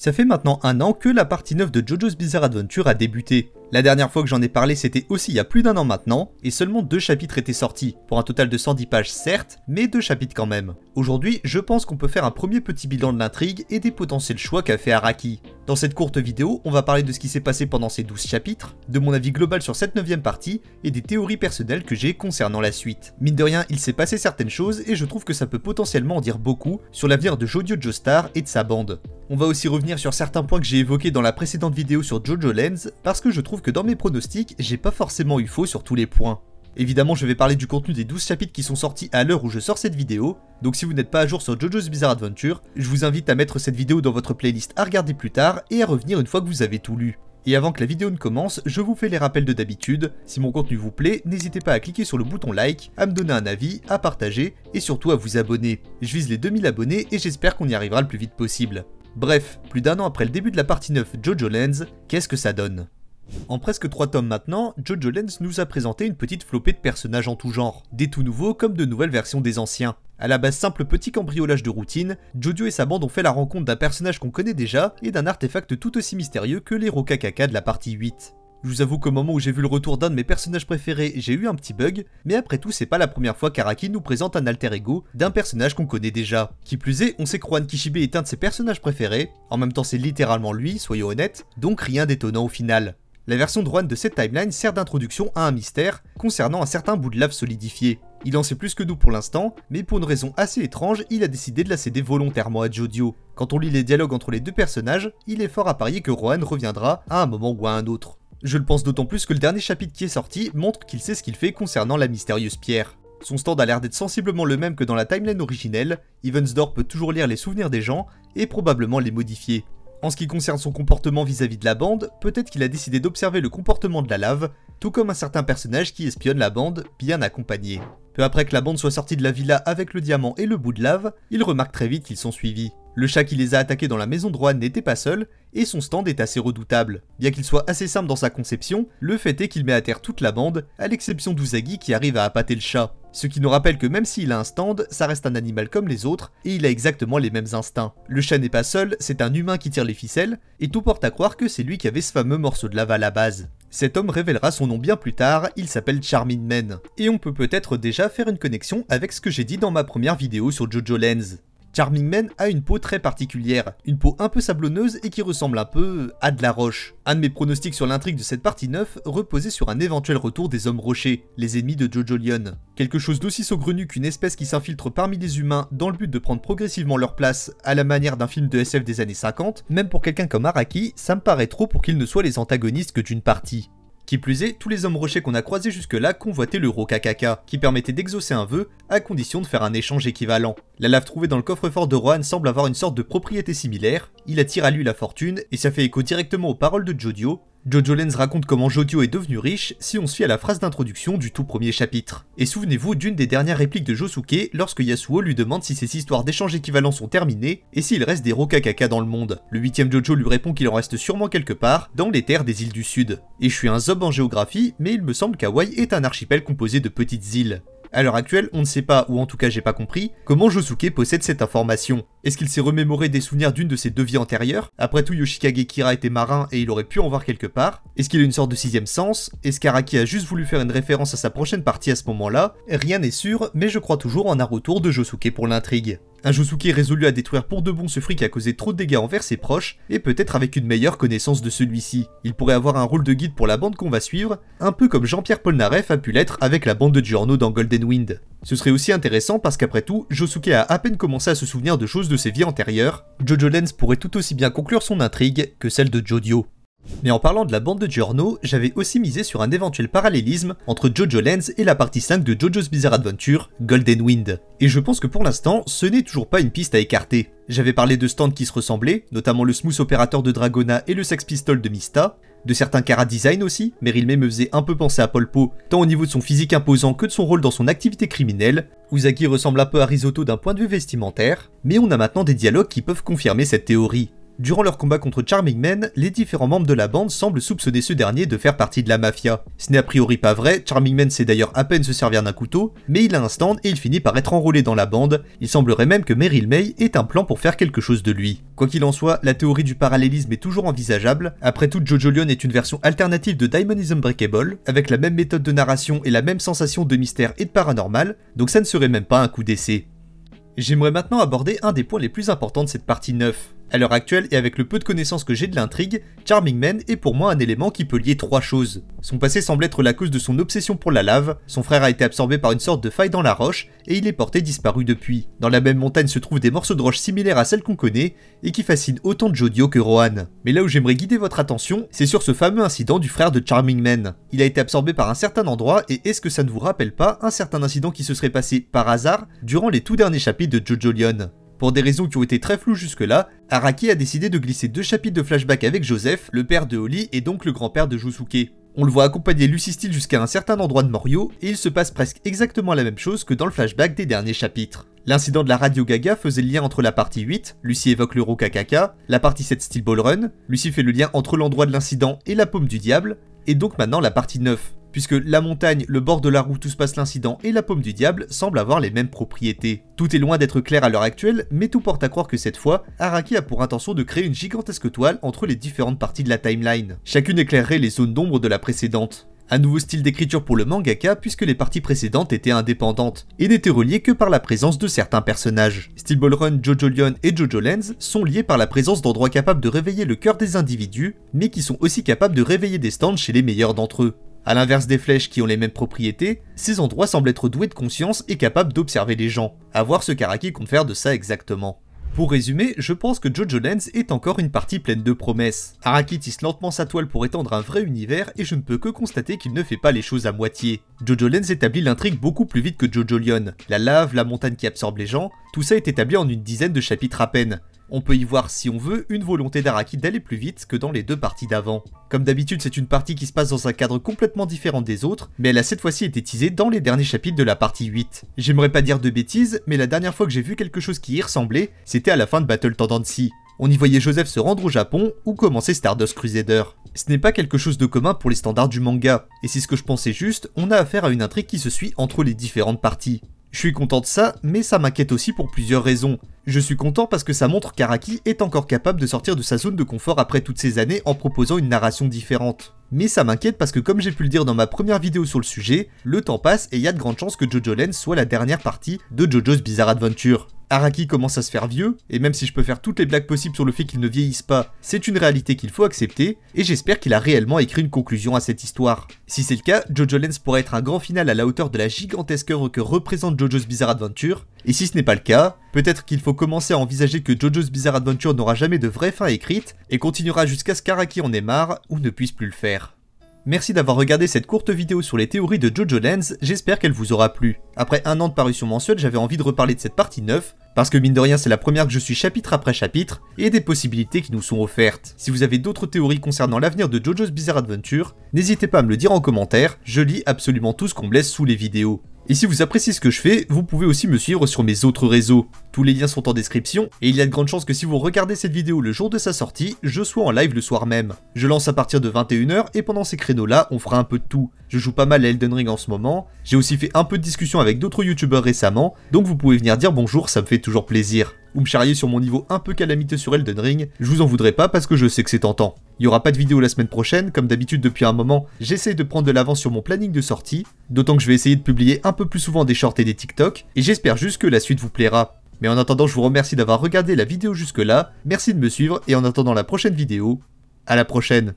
Ça fait maintenant un an que la partie 9 de JoJo's Bizarre Adventure a débuté. La dernière fois que j'en ai parlé c'était aussi il y a plus d'un an maintenant, et seulement 2 chapitres étaient sortis, pour un total de 110 pages certes, mais 2 chapitres quand même. Aujourd'hui, je pense qu'on peut faire un premier petit bilan de l'intrigue et des potentiels choix qu'a fait Araki. Dans cette courte vidéo, on va parler de ce qui s'est passé pendant ces 12 chapitres, de mon avis global sur cette 9ème partie, et des théories personnelles que j'ai concernant la suite. Mine de rien, il s'est passé certaines choses, et je trouve que ça peut potentiellement en dire beaucoup sur l'avenir de Jodio Joestar et de sa bande. On va aussi revenir sur certains points que j'ai évoqués dans la précédente vidéo sur Jojo Lens, parce que je trouve que dans mes pronostics, j'ai pas forcément eu faux sur tous les points. Évidemment, je vais parler du contenu des 12 chapitres qui sont sortis à l'heure où je sors cette vidéo, donc si vous n'êtes pas à jour sur JoJo's Bizarre Adventure, je vous invite à mettre cette vidéo dans votre playlist à regarder plus tard et à revenir une fois que vous avez tout lu. Et avant que la vidéo ne commence, je vous fais les rappels de d'habitude. Si mon contenu vous plaît, n'hésitez pas à cliquer sur le bouton like, à me donner un avis, à partager et surtout à vous abonner. Je vise les 2000 abonnés et j'espère qu'on y arrivera le plus vite possible. Bref, plus d'un an après le début de la partie 9 Jojo Lens, qu'est-ce que ça donne ? En presque 3 tomes maintenant, Jojo Lens nous a présenté une petite flopée de personnages en tout genre, des tout nouveaux comme de nouvelles versions des anciens. À la base simple petit cambriolage de routine, Jojo et sa bande ont fait la rencontre d'un personnage qu'on connaît déjà et d'un artefact tout aussi mystérieux que les Rokakaka de la partie 8. Je vous avoue qu'au moment où j'ai vu le retour d'un de mes personnages préférés, j'ai eu un petit bug, mais après tout c'est pas la première fois qu'Araki nous présente un alter ego d'un personnage qu'on connaît déjà. Qui plus est, on sait que Rohan Kishibe est un de ses personnages préférés, en même temps c'est littéralement lui, soyons honnêtes, donc rien d'étonnant au final. La version de Rohan de cette timeline sert d'introduction à un mystère concernant un certain bout de lave solidifié. Il en sait plus que nous pour l'instant, mais pour une raison assez étrange, il a décidé de la céder volontairement à Jodio. Quand on lit les dialogues entre les deux personnages, il est fort à parier que Rohan reviendra à un moment ou à un autre. Je le pense d'autant plus que le dernier chapitre qui est sorti montre qu'il sait ce qu'il fait concernant la mystérieuse pierre. Son stand a l'air d'être sensiblement le même que dans la timeline originelle, Evansdor peut toujours lire les souvenirs des gens et probablement les modifier. En ce qui concerne son comportement vis-à-vis de la bande, peut-être qu'il a décidé d'observer le comportement de la lave, tout comme un certain personnage qui espionne la bande, bien accompagné. Peu après que la bande soit sortie de la villa avec le diamant et le bout de lave, il remarque très vite qu'ils sont suivis. Le chat qui les a attaqués dans la maison de Rohan n'était pas seul, et son stand est assez redoutable. Bien qu'il soit assez simple dans sa conception, le fait est qu'il met à terre toute la bande, à l'exception d'Uzagi qui arrive à appâter le chat. Ce qui nous rappelle que même s'il a un stand, ça reste un animal comme les autres, et il a exactement les mêmes instincts. Le chat n'est pas seul, c'est un humain qui tire les ficelles, et tout porte à croire que c'est lui qui avait ce fameux morceau de lave à la base. Cet homme révélera son nom bien plus tard, il s'appelle Charming Man. Et on peut peut-être déjà faire une connexion avec ce que j'ai dit dans ma première vidéo sur Jojo Lens. Charming Man a une peau très particulière, une peau un peu sablonneuse et qui ressemble un peu à de la roche. Un de mes pronostics sur l'intrigue de cette partie 9 reposait sur un éventuel retour des hommes rochers, les ennemis de Jojo Lion. Quelque chose d'aussi saugrenu qu'une espèce qui s'infiltre parmi les humains dans le but de prendre progressivement leur place à la manière d'un film de SF des années 50, même pour quelqu'un comme Araki, ça me paraît trop pour qu'ils ne soient les antagonistes que d'une partie. Qui plus est, tous les hommes rochers qu'on a croisés jusque-là convoitaient le Rokakaka, qui permettait d'exaucer un vœu, à condition de faire un échange équivalent. La lave trouvée dans le coffre-fort de Rohan semble avoir une sorte de propriété similaire, il attire à lui la fortune, et ça fait écho directement aux paroles de Jodio. Jojo Lens raconte comment Jodio est devenu riche si on se fie à la phrase d'introduction du tout premier chapitre. Et souvenez-vous d'une des dernières répliques de Josuke lorsque Yasuo lui demande si ces histoires d'échanges équivalents sont terminées et s'il reste des Rokakaka dans le monde. Le 8ème Jojo lui répond qu'il en reste sûrement quelque part dans les terres des îles du Sud. Et je suis un zob en géographie, mais il me semble qu'Hawaï est un archipel composé de petites îles. À l'heure actuelle, on ne sait pas, ou en tout cas j'ai pas compris, comment Josuke possède cette information. Est-ce qu'il s'est remémoré des souvenirs d'une de ses 2 vies antérieures? Après tout, Yoshikage Kira était marin et il aurait pu en voir quelque part. Est-ce qu'il a une sorte de 6ème sens? Est-ce qu'Araki a juste voulu faire une référence à sa prochaine partie à ce moment-là? Rien n'est sûr, mais je crois toujours en un retour de Josuke pour l'intrigue. Un Josuke résolu à détruire pour de bon ce fric qui a causé trop de dégâts envers ses proches, et peut-être avec une meilleure connaissance de celui-ci. Il pourrait avoir un rôle de guide pour la bande qu'on va suivre, un peu comme Jean-Pierre Polnareff a pu l'être avec la bande de Giorno dans Golden Wind. Ce serait aussi intéressant parce qu'après tout, Josuke a à peine commencé à se souvenir de choses de ses vies antérieures. Jojo Lens pourrait tout aussi bien conclure son intrigue que celle de Jodio. Mais en parlant de la bande de Giorno, j'avais aussi misé sur un éventuel parallélisme entre Jojo Lens et la partie 5 de JoJo's Bizarre Adventure, Golden Wind. Et je pense que pour l'instant, ce n'est toujours pas une piste à écarter. J'avais parlé de stands qui se ressemblaient, notamment le Smooth Operator de Dragona et le Sex Pistol de Mista, de certains Kara Design aussi, Meryl May me faisait un peu penser à Polpo, tant au niveau de son physique imposant que de son rôle dans son activité criminelle. Uzagi ressemble un peu à Risotto d'un point de vue vestimentaire, mais on a maintenant des dialogues qui peuvent confirmer cette théorie. Durant leur combat contre Charming Man, les différents membres de la bande semblent soupçonner ce dernier de faire partie de la mafia. Ce n'est a priori pas vrai, Charming Man sait d'ailleurs à peine se servir d'un couteau, mais il a un stand et il finit par être enrôlé dans la bande. Il semblerait même que Meryl May ait un plan pour faire quelque chose de lui. Quoi qu'il en soit, la théorie du parallélisme est toujours envisageable. Après tout, Jojo Lion est une version alternative de Diamond is Unbreakable, avec la même méthode de narration et la même sensation de mystère et de paranormal, donc ça ne serait même pas un coup d'essai. J'aimerais maintenant aborder un des points les plus importants de cette partie 9. À l'heure actuelle, et avec le peu de connaissances que j'ai de l'intrigue, Charming Man est pour moi un élément qui peut lier 3 choses. Son passé semble être la cause de son obsession pour la lave, son frère a été absorbé par une sorte de faille dans la roche, et il est porté disparu depuis. Dans la même montagne se trouvent des morceaux de roche similaires à celles qu'on connaît, et qui fascinent autant Jodio que Rohan. Mais là où j'aimerais guider votre attention, c'est sur ce fameux incident du frère de Charming Man. Il a été absorbé par un certain endroit, et est-ce que ça ne vous rappelle pas un certain incident qui se serait passé par hasard durant les tout derniers chapitres de Jojo Lion? Pour des raisons qui ont été très floues jusque-là, Araki a décidé de glisser 2 chapitres de flashback avec Joseph, le père de Holly et donc le grand-père de Josuke. On le voit accompagner Lucy Steele jusqu'à un certain endroit de Morio, et il se passe presque exactement la même chose que dans le flashback des derniers chapitres. L'incident de la radio Gaga faisait le lien entre la partie 8, Lucy évoque l'euro KKK, la partie 7 Steel Ball Run, Lucy fait le lien entre l'endroit de l'incident et la paume du diable, et donc maintenant la partie 9. Puisque la montagne, le bord de la route où se passe l'incident et la paume du diable semblent avoir les mêmes propriétés. Tout est loin d'être clair à l'heure actuelle, mais tout porte à croire que cette fois, Araki a pour intention de créer une gigantesque toile entre les différentes parties de la timeline. Chacune éclairerait les zones d'ombre de la précédente. Un nouveau style d'écriture pour le mangaka puisque les parties précédentes étaient indépendantes et n'étaient reliées que par la présence de certains personnages. Steel Ball Run, Jojo Lion et Jojo Lens sont liés par la présence d'endroits capables de réveiller le cœur des individus, mais qui sont aussi capables de réveiller des stands chez les meilleurs d'entre eux. A l'inverse des flèches qui ont les mêmes propriétés, ces endroits semblent être doués de conscience et capables d'observer les gens. À voir ce qu'Araki compte faire de ça exactement. Pour résumer, je pense que Jojo Lens est encore une partie pleine de promesses. Araki tisse lentement sa toile pour étendre un vrai univers et je ne peux que constater qu'il ne fait pas les choses à moitié. Jojo Lens établit l'intrigue beaucoup plus vite que Jojo Lion. La lave, la montagne qui absorbe les gens, tout ça est établi en une dizaine de chapitres à peine. On peut y voir, si on veut, une volonté d'Araki d'aller plus vite que dans les 2 parties d'avant. Comme d'habitude, c'est une partie qui se passe dans un cadre complètement différent des autres, mais elle a cette fois-ci été teasée dans les derniers chapitres de la partie 8. J'aimerais pas dire de bêtises, mais la dernière fois que j'ai vu quelque chose qui y ressemblait, c'était à la fin de Battle Tendency. On y voyait Joseph se rendre au Japon ou commencer Stardust Crusader. Ce n'est pas quelque chose de commun pour les standards du manga, et si ce que je pensais juste, on a affaire à une intrigue qui se suit entre les différentes parties. Je suis content de ça, mais ça m'inquiète aussi pour plusieurs raisons. Je suis content parce que ça montre qu'Araki est encore capable de sortir de sa zone de confort après toutes ces années en proposant une narration différente. Mais ça m'inquiète parce que comme j'ai pu le dire dans ma première vidéo sur le sujet, le temps passe et il y a de grandes chances que Jojo Lens soit la dernière partie de Jojo's Bizarre Adventure. Araki commence à se faire vieux, et même si je peux faire toutes les blagues possibles sur le fait qu'il ne vieillisse pas, c'est une réalité qu'il faut accepter, et j'espère qu'il a réellement écrit une conclusion à cette histoire. Si c'est le cas, Jojo Lens pourrait être un grand final à la hauteur de la gigantesque œuvre que représente Jojo's Bizarre Adventure, et si ce n'est pas le cas, peut-être qu'il faut commencer à envisager que Jojo's Bizarre Adventure n'aura jamais de vraie fin écrite, et continuera jusqu'à ce qu'Araki en ait marre, ou ne puisse plus le faire. Merci d'avoir regardé cette courte vidéo sur les théories de Jojo Lens, j'espère qu'elle vous aura plu. Après un an de parution mensuelle, j'avais envie de reparler de cette partie 9, parce que mine de rien c'est la première que je suis chapitre après chapitre, et des possibilités qui nous sont offertes. Si vous avez d'autres théories concernant l'avenir de Jojo's Bizarre Adventure, n'hésitez pas à me le dire en commentaire, je lis absolument tout ce qu'on me laisse sous les vidéos. Et si vous appréciez ce que je fais, vous pouvez aussi me suivre sur mes autres réseaux. Tous les liens sont en description, et il y a de grandes chances que si vous regardez cette vidéo le jour de sa sortie, je sois en live le soir même. Je lance à partir de 21 h et pendant ces créneaux-là, on fera un peu de tout. Je joue pas mal à Elden Ring en ce moment, j'ai aussi fait un peu de discussion avec d'autres youtubeurs récemment, donc vous pouvez venir dire bonjour, ça me fait toujours plaisir. Ou me charrier sur mon niveau un peu calamiteux sur Elden Ring, je vous en voudrais pas parce que je sais que c'est tentant. Il y aura pas de vidéo la semaine prochaine, comme d'habitude depuis un moment, j'essaye de prendre de l'avance sur mon planning de sortie, d'autant que je vais essayer de publier un peu plus souvent des shorts et des TikTok, et j'espère juste que la suite vous plaira. Mais en attendant, je vous remercie d'avoir regardé la vidéo jusque là, merci de me suivre, et en attendant la prochaine vidéo, à la prochaine.